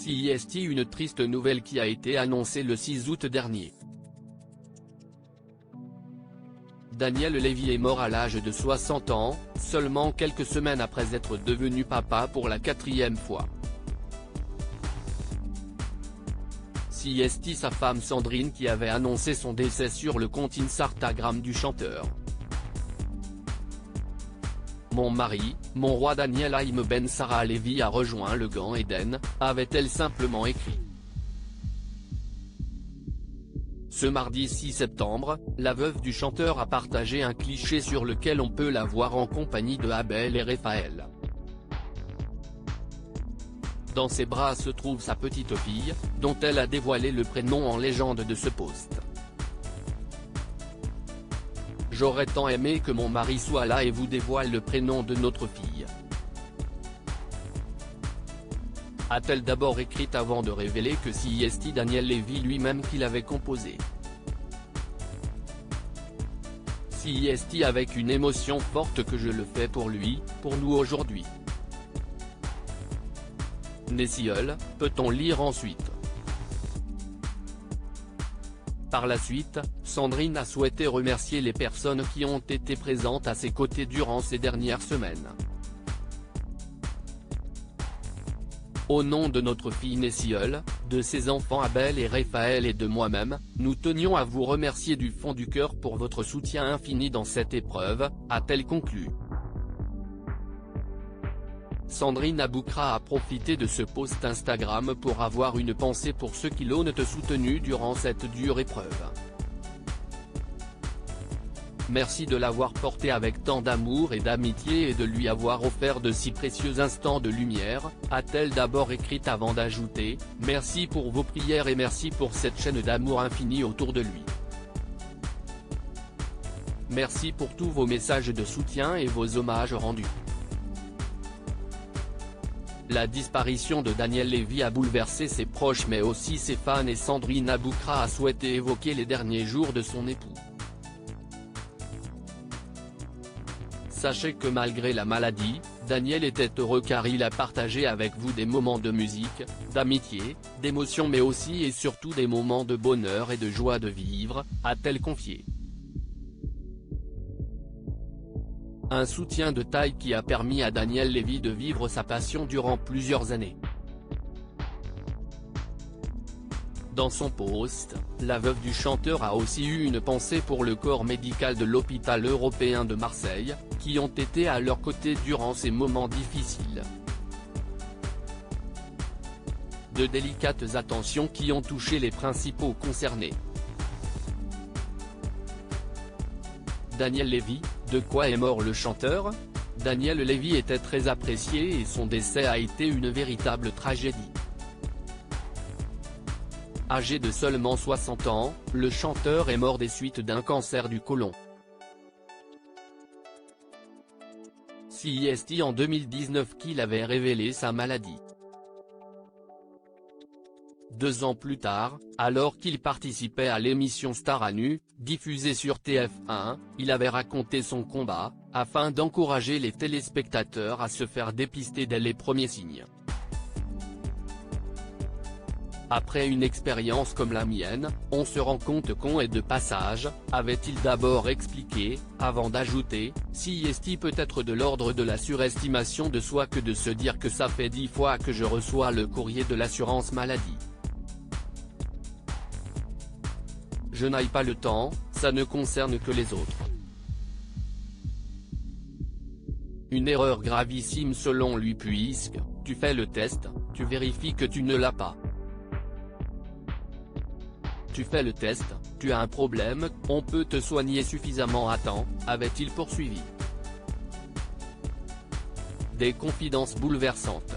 CIST, une triste nouvelle qui a été annoncée le 6 août dernier. Daniel Levy est mort à l'âge de 60 ans, seulement quelques semaines après être devenu papa pour la 4e fois. CIST, sa femme Sandrine, qui avait annoncé son décès sur le compte Instagram du chanteur. Mon mari, mon roi Daniel Haïm Ben Sarah Levy a rejoint le Gan Eden, avait-elle simplement écrit. Ce mardi 6 septembre, la veuve du chanteur a partagé un cliché sur lequel on peut la voir en compagnie de Abel et Raphaël. Dans ses bras se trouve sa petite fille, dont elle a dévoilé le prénom en légende de ce post. J'aurais tant aimé que mon mari soit là et vous dévoile le prénom de notre fille. A-t-elle d'abord écrit avant de révéler que CIST Daniel Levy lui-même qui l'avait composé. CIST avec une émotion forte que je le fais pour lui, pour nous aujourd'hui. Né seul, peut-on lire ensuite. Par la suite, Sandrine a souhaité remercier les personnes qui ont été présentes à ses côtés durant ces dernières semaines. Au nom de notre fille Nessiole, de ses enfants Abel et Raphaël et de moi-même, nous tenions à vous remercier du fond du cœur pour votre soutien infini dans cette épreuve, a-t-elle conclu. Sandrine Aboukra a profité de ce post Instagram pour avoir une pensée pour ceux qui l'ont soutenu durant cette dure épreuve. Merci de l'avoir porté avec tant d'amour et d'amitié et de lui avoir offert de si précieux instants de lumière, a-t-elle d'abord écrit avant d'ajouter « Merci pour vos prières et merci pour cette chaîne d'amour infini autour de lui. Merci pour tous vos messages de soutien et vos hommages rendus. » La disparition de Daniel Levy a bouleversé ses proches mais aussi ses fans et Sandrine Aboukra a souhaité évoquer les derniers jours de son époux. Sachez que malgré la maladie, Daniel était heureux car il a partagé avec vous des moments de musique, d'amitié, d'émotion mais aussi et surtout des moments de bonheur et de joie de vivre, a-t-elle confié. Un soutien de taille qui a permis à Daniel Levy de vivre sa passion durant plusieurs années. Dans son post, la veuve du chanteur a aussi eu une pensée pour le corps médical de l'hôpital européen de Marseille, qui ont été à leur côté durant ces moments difficiles. De délicates attentions qui ont touché les principaux concernés. Daniel Levy, de quoi est mort le chanteur? Daniel Levy était très apprécié et son décès a été une véritable tragédie. Âgé de seulement 60 ans, le chanteur est mort des suites d'un cancer du côlon. CIST en 2019 qu'il avait révélé sa maladie. 2 ans plus tard, alors qu'il participait à l'émission Star à nu, diffusée sur TF1, il avait raconté son combat, afin d'encourager les téléspectateurs à se faire dépister dès les premiers signes. Après une expérience comme la mienne, on se rend compte qu'on est de passage, avait-il d'abord expliqué, avant d'ajouter, CIST peut être de l'ordre de la surestimation de soi que de se dire que ça fait 10 fois que je reçois le courrier de l'assurance maladie. Je n'aille pas le temps, ça ne concerne que les autres. Une erreur gravissime selon lui puisque, tu fais le test, tu vérifies que tu ne l'as pas. Tu fais le test, tu as un problème, on peut te soigner suffisamment à temps, avait-il poursuivi. Des confidences bouleversantes.